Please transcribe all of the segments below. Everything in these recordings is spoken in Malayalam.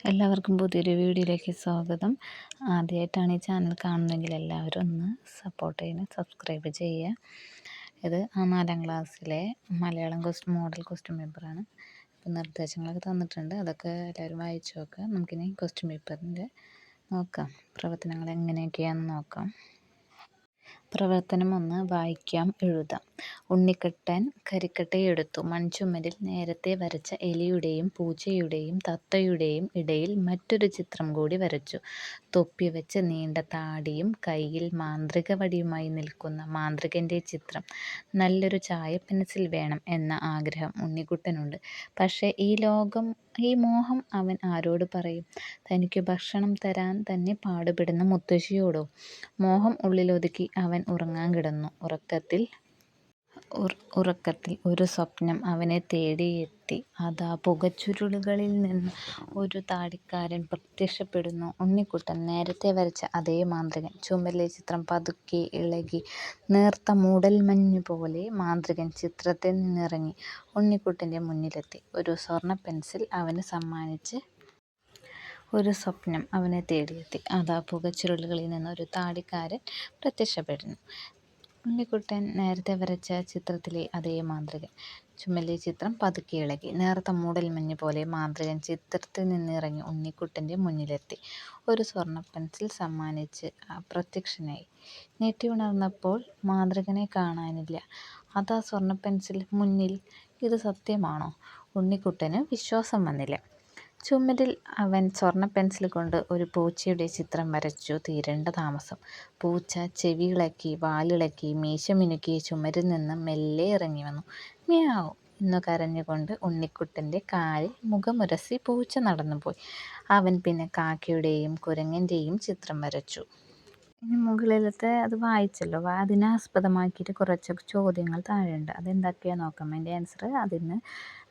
എല്ലാവർക്കും പുതിയൊരു വീഡിയോയിലേക്ക് സ്വാഗതം. ആദ്യമായിട്ടാണ് ഈ ചാനൽ കാണുന്നതെങ്കിൽ എല്ലാവരും ഒന്ന് സപ്പോർട്ട് ചെയ്യണം, സബ്സ്ക്രൈബ് ചെയ്യുക. ഇത് 4ാം ക്ലാസ്സിലെ മലയാളം മോഡൽ ക്വസ്റ്റ്യൻ പേപ്പറാണ്. ഇപ്പം നിർദ്ദേശങ്ങളൊക്കെ തന്നിട്ടുണ്ട്, അതൊക്കെ എല്ലാവരും വായിച്ചു നോക്കുക. നമുക്കിനി ക്വസ്റ്റ്യൻ പേപ്പറിൻ്റെ നോക്കാം, പ്രവർത്തനങ്ങൾ എങ്ങനെയൊക്കെയാണെന്ന് നോക്കാം. പ്രവർത്തനം 1. വായിക്കാം, എഴുതാം. ഉണ്ണിക്കുട്ടൻ കരിക്കട്ടയെടുത്തു. മൺചുമരിൽ നേരത്തെ വരച്ച എലിയുടെയും പൂച്ചയുടെയും തത്തയുടെയും ഇടയിൽ മറ്റൊരു ചിത്രം കൂടി വരച്ചു. തൊപ്പി വെച്ച് നീണ്ട താടിയും കയ്യിൽ മാന്ത്രിക വടിയുമായി നിൽക്കുന്ന മാന്ത്രികൻ്റെ ചിത്രം. നല്ലൊരു ചായ പെൻസിൽ വേണം എന്ന ആഗ്രഹം ഉണ്ണിക്കുട്ടനുണ്ട്. പക്ഷേ ഈ മോഹം അവൻ ആരോട് പറയും? തനിക്ക് ഭക്ഷണം തരാൻ തന്നെ പാടുപെടുന്ന മുത്തശ്ശിയോടോ? മോഹം ഉള്ളിലൊതുക്കി അവൻ ഉറങ്ങാൻ കിടന്നു. ഉറക്കത്തിൽ ഒരു സ്വപ്നം അവനെ തേടിയെത്തി. അതാ പുകച്ചുരുളുകളിൽ നിന്ന് ഒരു താടിക്കാരൻ പ്രത്യക്ഷപ്പെടുന്നു. ഉണ്ണിക്കുട്ടൻ നേരത്തെ വരച്ച അതേ മാന്ത്രികൻ. ചുമരിലെ ചിത്രം പതുക്കെ ഇളകി. നേർത്ത മൂടൽമഞ്ഞ് പോലെ മാന്ത്രികൻ ചിത്രത്തിൽ നിന്നിറങ്ങി ഉണ്ണിക്കുട്ടൻ്റെ മുന്നിലെത്തി. ഒരു സ്വർണ്ണ പെൻസിൽ അവന് സമ്മാനിച്ച് ഒരു സ്വപ്നം അവനെ തേടിയെത്തി. അതാ പുകച്ചുരുളുകളിൽ നിന്ന് ഒരു താടിക്കാരൻ പ്രത്യക്ഷപ്പെടുന്നു. ഉണ്ണിക്കുട്ടൻ നേരത്തെ വരച്ച ചിത്രത്തിലെ അതേ മാന്ത്രികൻ. ചുമലിലെ ചിത്രം പതുക്കെ ഇളകി. നേർത്ത മൂടൽമഞ്ഞ് പോലെ മാന്ത്രികൻ ചിത്രത്തിൽ നിന്നിറങ്ങി ഉണ്ണിക്കുട്ടൻ്റെ മുന്നിലെത്തി. ഒരു സ്വർണ്ണ പെൻസിൽ സമ്മാനിച്ച് പ്രത്യക്ഷനായി. ഞെട്ടി ഉണർന്നപ്പോൾ മാന്ത്രികനെ കാണാനില്ല. അതാ സ്വർണ്ണ പെൻസിൽ മുന്നിൽ. ഇത് സത്യമാണോ? ഉണ്ണിക്കുട്ടന് വിശ്വാസം വന്നില്ല. ചുമരിൽ അവൻ സ്വർണ്ണ പെൻസിൽ കൊണ്ട് ഒരു പൂച്ചയുടെ ചിത്രം വരച്ചു. തീരേണ്ട താമസം. പൂച്ച ചെവിയിളക്കി, വാലിളക്കി, മീശ മിനുക്കി ചുമരിൽ നിന്ന് മെല്ലെ ഇറങ്ങി വന്നു. മ്യാവ് എന്നു കരഞ്ഞുകൊണ്ട് ഉണ്ണിക്കുട്ടൻ്റെ കാലിൽ മുഖമുരസി പൂച്ച നടന്നുപോയി. അവൻ പിന്നെ കാക്കയുടെയും കുരങ്ങൻ്റെയും ചിത്രം വരച്ചു. ഇനി മുകളിലത്തെ അത് വായിച്ചല്ലോ, അതിനെ ആസ്പദമാക്കിയിട്ട് കുറച്ച് ചോദ്യങ്ങൾ താഴെയുണ്ട്. അതെന്തൊക്കെയാ നോക്കാം. അതിൻ്റെ ആൻസർ അതിന്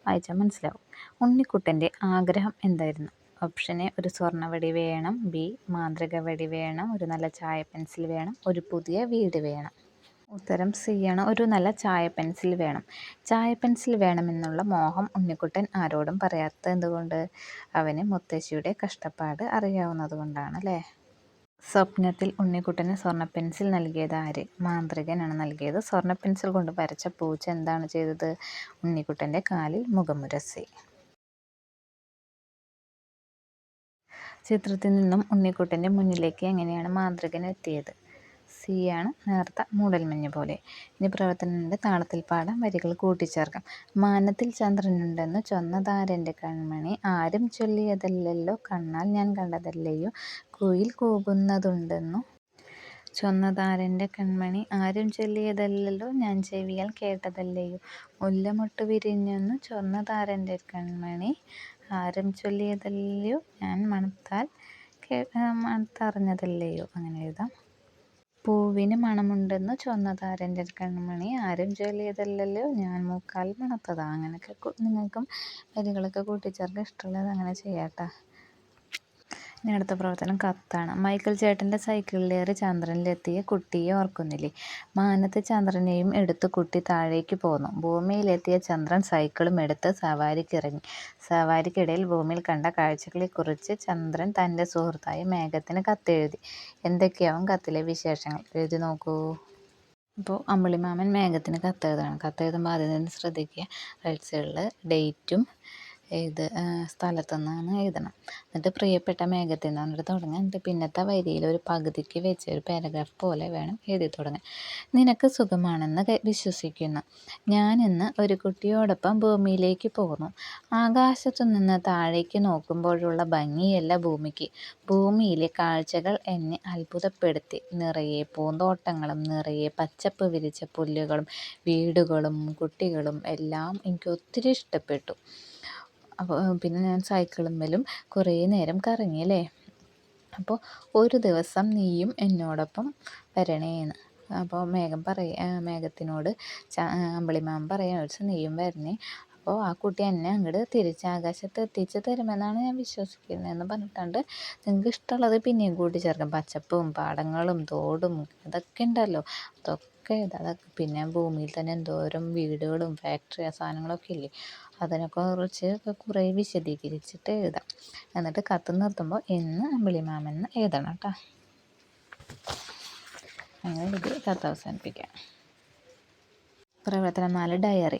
വായിച്ചാൽ മനസ്സിലാവും. ഉണ്ണിക്കുട്ടൻ്റെ ആഗ്രഹം എന്തായിരുന്നു? ഓപ്ഷൻ എ, ഒരു സ്വർണ്ണവടി വേണം. ബി, മാന്ത്രിക വടി വേണം. ഒരു നല്ല ചായ പെൻസിൽ വേണം. ഒരു പുതിയ വീട് വേണം. ഉത്തരം സി ആണ്, ഒരു നല്ല ചായ പെൻസിൽ വേണം. ചായ പെൻസിൽ വേണമെന്നുള്ള മോഹം ഉണ്ണിക്കുട്ടൻ ആരോടും പറയാത്തത് എന്തുകൊണ്ട്? അവന് മുത്തശ്ശിയുടെ കഷ്ടപ്പാട് അറിയാവുന്നത് കൊണ്ടാണ് അല്ലേ. സ്വപ്നത്തിൽ ഉണ്ണിക്കുട്ടന് സ്വർണ്ണ പെൻസിൽ നൽകിയത് ആര്? മാന്ത്രികനാണ് നൽകിയത്. സ്വർണ്ണ പെൻസിൽ കൊണ്ട് വരച്ച പൂച്ച എന്താണ് ചെയ്തത്? ഉണ്ണിക്കുട്ടൻ്റെ കാലിൽ മുഖമുരസി. ചിത്രത്തിൽ നിന്നും ഉണ്ണിക്കുട്ടൻ്റെ മുന്നിലേക്ക് എങ്ങനെയാണ് മാന്ത്രികൻ എത്തിയത്? സി ആണ്, നേർത്ത മൂടൽമഞ്ഞ് പോലെ. ഇനി പ്രവർത്തനത്തിൻ്റെ താളത്തിൽ പാടാം, വരികൾ കൂട്ടിച്ചേർക്കാം. മാനത്തിൽ ചന്ദ്രനുണ്ടെന്ന് ചൊന്നതാരെൻ്റെ കൺമണി, ആരും ചൊല്ലിയതല്ലല്ലോ കണ്ണാൽ ഞാൻ കണ്ടതല്ലയോ, കുയിൽ കൂകുന്നതുണ്ടെന്നു ചൊന്നതാരെൻ്റെ കൺമണി, ആരും ചൊല്ലിയതല്ലല്ലോ ഞാൻ ചെവിയാൽ കേട്ടതല്ലയോ, മുല്ലമൊട്ട് വിരിഞ്ഞെന്നു ചൊന്നതാരെൻ്റെ കൺമണി, ആരും ചൊല്ലിയതല്ലയോ ഞാൻ മണത്തറിഞ്ഞതല്ലയോ. അങ്ങനെ എഴുതാം. പൂവിന് മണമുണ്ടെന്നു ചൊന്നതാരെൻ്റെ കൺമണി, ആരും ചൊല്ലിയതല്ലല്ലോ ഞാൻ മൂക്കാൽ മണത്തതാ. അങ്ങനെയൊക്കെ നിങ്ങൾക്കും വരികളൊക്കെ കൂട്ടിച്ചേർക്കാൻ ഇഷ്ടമുള്ളത് അങ്ങനെ ചെയ്യാട്ടോ. ഇനി അടുത്ത പ്രവർത്തനം കത്താണ്. മൈക്കിൾ ചേട്ടൻ്റെ സൈക്കിളിലേറി ചന്ദ്രനിലെത്തിയ കുട്ടിയെ ഓർക്കുന്നില്ലേ? മാനത്ത് ചന്ദ്രനെയും എടുത്ത് കുട്ടി താഴേക്ക് പോന്നു. ഭൂമിയിലെത്തിയ ചന്ദ്രൻ സൈക്കിളും എടുത്ത് സവാരിക്കിറങ്ങി. സവാരിക്കിടയിൽ ഭൂമിയിൽ കണ്ട കാഴ്ചകളെക്കുറിച്ച് ചന്ദ്രൻ തൻ്റെ സുഹൃത്തായ മേഘത്തിന് കത്തെഴുതി. എന്തൊക്കെയാവും കത്തിലെ വിശേഷങ്ങൾ? എഴുതി നോക്കൂ. അപ്പോൾ അമ്പിളിമാമൻ മേഘത്തിന് കത്തെഴുതണം. കത്തെഴുതുമ്പോൾ ആദ്യം തന്നെ ശ്രദ്ധിക്കുക, റൈറ്റ് സൈഡിൽ ഡേറ്റും സ്ഥലത്തുനിന്നാണ് എഴുതണം. എന്നിട്ട് പ്രിയപ്പെട്ട മേഘത്തിൽ നിന്ന് പറഞ്ഞിട്ട് തുടങ്ങുക. എന്നിട്ട് പിന്നത്തെ വരിയിൽ ഒരു പകുതിക്ക് വെച്ച് ഒരു പാരഗ്രാഫ് പോലെ വേണം എഴുതി തുടങ്ങാൻ. നിനക്ക് സുഖമാണെന്ന് വിശ്വസിക്കുന്നു. ഞാൻ ഇന്ന് ഒരു കുട്ടിയോടൊപ്പം ഭൂമിയിലേക്ക് പോന്നു. ആകാശത്തു നിന്ന് താഴേക്ക് നോക്കുമ്പോഴുള്ള ഭംഗിയല്ല ഭൂമിക്ക്. ഭൂമിയിലെ കാഴ്ചകൾ എന്നെ അത്ഭുതപ്പെടുത്തി. നിറയെ പൂന്തോട്ടങ്ങളും നിറയെ പച്ചപ്പ് വിരിച്ച പുല്ലുകളും വീടുകളും കുട്ടികളും എല്ലാം എനിക്ക് ഒത്തിരി ഇഷ്ടപ്പെട്ടു. അപ്പോൾ പിന്നെ ഞാൻ സൈക്കിളുമ്മേലും കുറേ നേരം കറങ്ങി അല്ലേ. അപ്പോൾ ഒരു ദിവസം നീയും എന്നോടൊപ്പം വരണേന്ന്. അപ്പോൾ മേഘത്തിനോട് അമ്പിളിമാമൻ പറയാൻ, ഒരു ദിവസം നീയും വരണേ. അപ്പോൾ ആ കുട്ടി എന്നെ അങ്ങോട്ട് തിരിച്ച് ആകാശത്ത് എത്തിച്ച് തരുമെന്നാണ് ഞാൻ വിശ്വസിക്കുന്നതെന്ന് പറഞ്ഞിട്ടുണ്ട്. നിങ്ങൾക്ക് ഇഷ്ടമുള്ളത് പിന്നെയും കൂട്ടിച്ചേർക്കാം. പച്ചപ്പും പാടങ്ങളും തോടും അതൊക്കെ ഉണ്ടല്ലോ, അതൊക്കെ പിന്നെ ഭൂമിയിൽ തന്നെ എന്തോരം വീടുകളും ഫാക്ടറി സാധനങ്ങളൊക്കെ ഇല്ലേ, അതിനെക്കുറിച്ച് കുറേ വിശദീകരിച്ചിട്ട് എഴുതാം. എന്നിട്ട് കത്ത് നിർത്തുമ്പോൾ എന്ന് അമ്പിളിമാമൻ എഴുതണം കേട്ടോ. അങ്ങനെ എഴുതി കത്ത് അവസാനിപ്പിക്കാം. പ്രവർത്തനം 4 ഡയറി.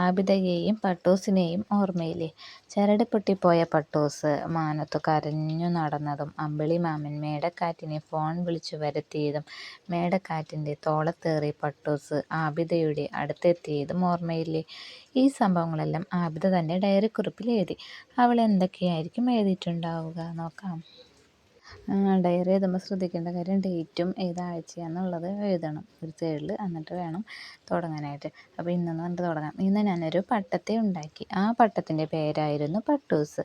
ആബിദയെയും പട്ടൂസിനെയും ഓർമ്മയില്ലേ? ചരട് പൊട്ടിപ്പോയ പട്ടൂസ് മാനത്തു കരഞ്ഞു നടന്നതും അമ്പിളിമാമൻ മേടക്കാറ്റിനെ ഫോൺ വിളിച്ചു വരുത്തിയതും മേടക്കാറ്റിൻ്റെ തോളത്തേറി പട്ടൂസ് ആബിദയുടെ അടുത്തെത്തിയതും ഓർമ്മയില്ലേ? ഈ സംഭവങ്ങളെല്ലാം ആബിദ തന്നെ ഡയറിക്കുറിപ്പിൽ എഴുതി. അവൾ എന്തൊക്കെയായിരിക്കും എഴുതിയിട്ടുണ്ടാവുക നോക്കാം. ഡയറി എഴുതുമ്പോൾ ശ്രദ്ധിക്കേണ്ട കാര്യം ഡേറ്റും ഏതാഴ്ചയാണെന്നുള്ളത് എഴുതണം ഒരു സൈഡിൽ. എന്നിട്ട് വേണം തുടങ്ങാനായിട്ട്. അപ്പോൾ ഇന്നെന്ന് പറഞ്ഞിട്ട് തുടങ്ങാം. ഇന്ന് ഞാനൊരു പട്ടത്തെ ഉണ്ടാക്കി. ആ പട്ടത്തിൻ്റെ പേരായിരുന്നു പട്ടൂസ്.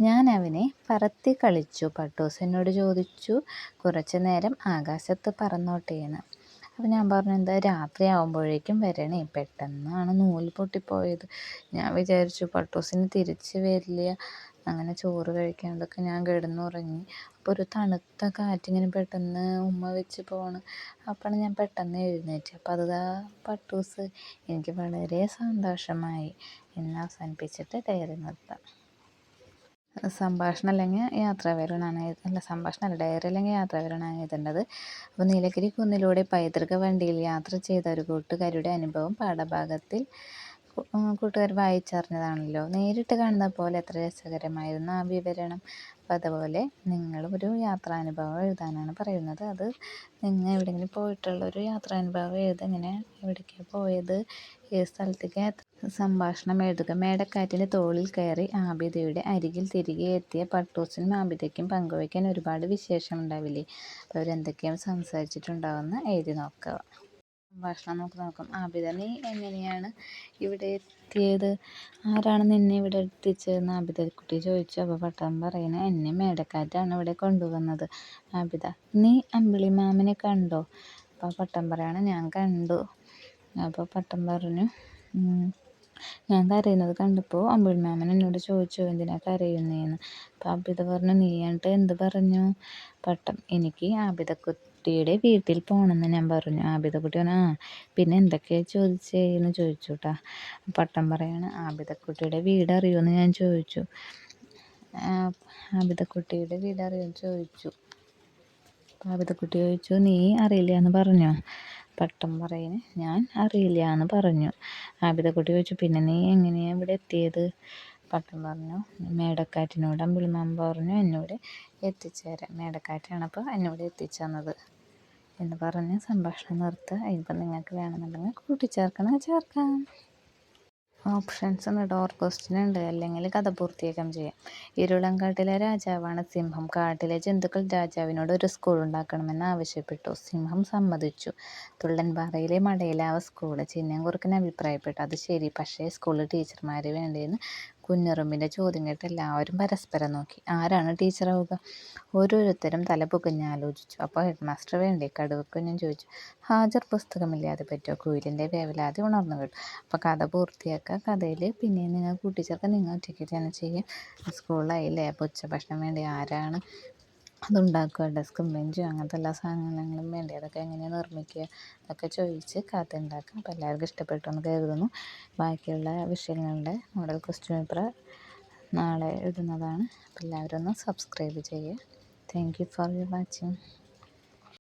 ഞാൻ അവനെ പറത്തി കളിച്ചു. പട്ടൂസ് എന്നോട് ചോദിച്ചു കുറച്ചു നേരം ആകാശത്ത് പറന്നോട്ടെ എന്ന്. അപ്പോൾ ഞാൻ പറഞ്ഞു എന്താ രാത്രി ആകുമ്പോഴേക്കും വരണേ, പെട്ടെന്നാണ് നൂല് പൊട്ടിപ്പോയത്. ഞാൻ വിചാരിച്ചു പട്ടൂസിന് തിരിച്ച് വരില്ല, അങ്ങനെ ചോറ് കഴിക്കാണ്ടൊക്കെ ഞാൻ കിടന്നുറങ്ങി. അപ്പോൾ ഒരു തണുത്ത കാറ്റിങ്ങനെ പെട്ടെന്ന് ഉമ്മ വെച്ച് പോണ്. അപ്പോഴാണ് ഞാൻ പെട്ടെന്ന് എഴുന്നേറ്റ്. അപ്പോൾ അത് പട്ടൂസ്. എനിക്ക് വളരെ സന്തോഷമായി എന്ന് അവസാനിപ്പിച്ചിട്ട് ഡയറി നിർത്താം. സംഭാഷണം അല്ലെങ്കിൽ യാത്രാവിവരണമാണ് അല്ല സംഭാഷണമല്ല ഡയറി അല്ലെങ്കിൽ യാത്രാവിവരണമാണ് എഴുതേണ്ടത്. അപ്പോൾ നീലഗിരി കുന്നിലൂടെ പൈതൃക വണ്ടിയിൽ യാത്ര ചെയ്ത ഒരു കൂട്ടുകാരുടെ അനുഭവം പാഠഭാഗത്തിൽ കൂട്ടുകാർ വായിച്ചറിഞ്ഞതാണല്ലോ. നേരിട്ട് കാണുന്ന പോലെ എത്ര രസകരമായിരുന്നു ആ വിവരണം. അപ്പോൾ അതുപോലെ നിങ്ങളൊരു യാത്രാനുഭവം എഴുതാനാണ് പറയുന്നത്. അത് നിങ്ങൾ എവിടെയെങ്കിലും പോയിട്ടുള്ളൊരു യാത്രാനുഭവം എഴുതുക. ഇങ്ങനെ എവിടേക്കാണ് പോയത്, ഏത് സ്ഥലത്തേക്ക്. സംഭാഷണം എഴുതുക. മേടക്കാറ്റിൻ്റെ തോളിൽ കയറി ആബിദയുടെ അരികിൽ തിരികെ എത്തിയ പട്ടൂസിനും ആബിദയ്ക്കും പങ്കുവയ്ക്കാൻ ഒരുപാട് വിശേഷമുണ്ടാവില്ലേ? അപ്പോൾ അവരെന്തൊക്കെയാണ് സംസാരിച്ചിട്ടുണ്ടാവുമെന്ന് എഴുതി നോക്കുക. സംഭാഷണം നമുക്ക് നോക്കാം. ആബിദ, നീ എങ്ങനെയാണ് ഇവിടെ എത്തിയത്? ആരാണ് നിന്നെ ഇവിടെ എത്തിച്ചതെന്ന് ആബിദക്കുട്ടി ചോദിച്ചു. അപ്പോൾ പട്ടം പറയുന്നത് എന്നെ മേടക്കാറ്റാണ് ഇവിടെ കൊണ്ടുവന്നത്. ആബിദ, നീ അമ്പിളിമാമനെ കണ്ടോ? അപ്പോൾ പട്ടം പറയാണ് ഞാൻ കണ്ടു. അപ്പോൾ പട്ടം പറഞ്ഞു ഞാൻ കരയുന്നത് കണ്ടപ്പോൾ അമ്പിളിമാമൻ എന്നോട് ചോദിച്ചു എന്തിനാ കരയുന്നതെന്ന്. അപ്പോൾ ആബിദ പറഞ്ഞു നീ എന്നിട്ട് എന്ത് പറഞ്ഞു? പട്ടം, എനിക്ക് ആബിദക്കുട്ടിയുടെ വീട്ടിൽ പോകണമെന്ന് ഞാൻ പറഞ്ഞു. ആബിദക്കുട്ടി പറഞ്ഞു പിന്നെ എന്തൊക്കെയാണ് ചോദിച്ചേന്ന് ചോദിച്ചു കേട്ടോ. പട്ടം പറയാണ് ആബിദക്കുട്ടിയുടെ വീട് അറിയുമെന്ന് ഞാൻ ചോദിച്ചു. ആബിദക്കുട്ടിയുടെ വീട് അറിയുമെന്ന് ചോദിച്ചു. ആബിദക്കുട്ടി ചോദിച്ചു നീ അറിയില്ല എന്ന് പറഞ്ഞോ? പട്ടം പറയുന്നു ഞാൻ അറിയില്ല എന്ന് പറഞ്ഞു. ആബിദക്കുട്ടി ചോദിച്ചു പിന്നെ നീ എങ്ങനെയാണ് ഇവിടെ എത്തിയത്? പട്ടം പറഞ്ഞു മേടക്കാറ്റിനോട് അമ്പിളിമാമൻ പറഞ്ഞു എന്നോട് എത്തിച്ചേരാൻ. മേടക്കാറ്റാണ് അപ്പോൾ എന്നോട് എത്തിച്ചെന്നത് എന്ന് പറഞ്ഞ് സംഭാഷണം നിർത്തുക. ഇപ്പം നിങ്ങൾക്ക് വേണമെന്നുണ്ടെങ്കിൽ കൂട്ടിച്ചേർക്കണം, ചേർക്കാം. ഓപ്ഷൻസ് ഉണ്ട്, ഡോർ ക്വസ്റ്റ്യൻ ഉണ്ട്, അല്ലെങ്കിൽ കഥ പൂർത്തിയാക്കം ചെയ്യാം. ഇരുളങ്കാട്ടിലെ രാജാവാണ് സിംഹം. കാട്ടിലെ ജന്തുക്കൾ രാജാവിനോട് ഒരു സ്കൂൾ ഉണ്ടാക്കണമെന്ന് ആവശ്യപ്പെട്ടു. സിംഹം സമ്മതിച്ചു. തുള്ളൻപാറയിലെ മടയിലാവ സ്കൂള്. ചിന്നംകുറുക്കൻ അഭിപ്രായപ്പെട്ടു അത് ശരി, പക്ഷേ സ്കൂളിൽ ടീച്ചർമാർ വേണ്ടേന്ന്. കുഞ്ഞുറുമ്പിൻ്റെ ചോദ്യം കേട്ട് എല്ലാവരും പരസ്പരം നോക്കി. ആരാണ് ടീച്ചറാവുക? ഓരോരുത്തരും തല പുകഞ്ഞാലോചിച്ചു. അപ്പോൾ ഹെഡ് മാസ്റ്റർ വേണ്ടേ? കടുവക്കുഞ്ഞൻ ചോദിച്ചു. ഹാജർ പുസ്തകമില്ലാതെ പറ്റുമോ? കുയിലിൻ്റെ വേവലാതി ഉണർന്നു കേട്ടു. അപ്പോൾ കഥ പൂർത്തിയാക്കുക. കഥയിൽ പിന്നെ നിങ്ങൾ കൂട്ടിച്ചേർക്കുക. നിങ്ങൾ ഒറ്റയ്ക്ക് തന്നെ ചെയ്യും. സ്കൂളിലായില്ലേ? അപ്പോൾ ഉച്ചഭക്ഷണം വേണ്ടേ? ആരാണ് അതുണ്ടാക്കുക? ഡെസ്കും ബെഞ്ചും അങ്ങനത്തെ എല്ലാ സാധനങ്ങളും വേണ്ടേ? അതൊക്കെ എങ്ങനെയാണ് നിർമ്മിക്കുക? അതൊക്കെ ചോദിച്ച് കഥ ഉണ്ടാക്കാം. അപ്പോൾ എല്ലാവർക്കും ഇഷ്ടപ്പെട്ടു എന്ന് കരുതുന്നു. ബാക്കിയുള്ള വിഷയങ്ങളുടെ മോഡൽ ക്വസ്റ്റ്യൻ പേപ്പർ നാളെ എഴുതുന്നതാണ്. അപ്പോൾ എല്ലാവരും ഒന്ന് സബ്സ്ക്രൈബ് ചെയ്യുക. Thank you for watching.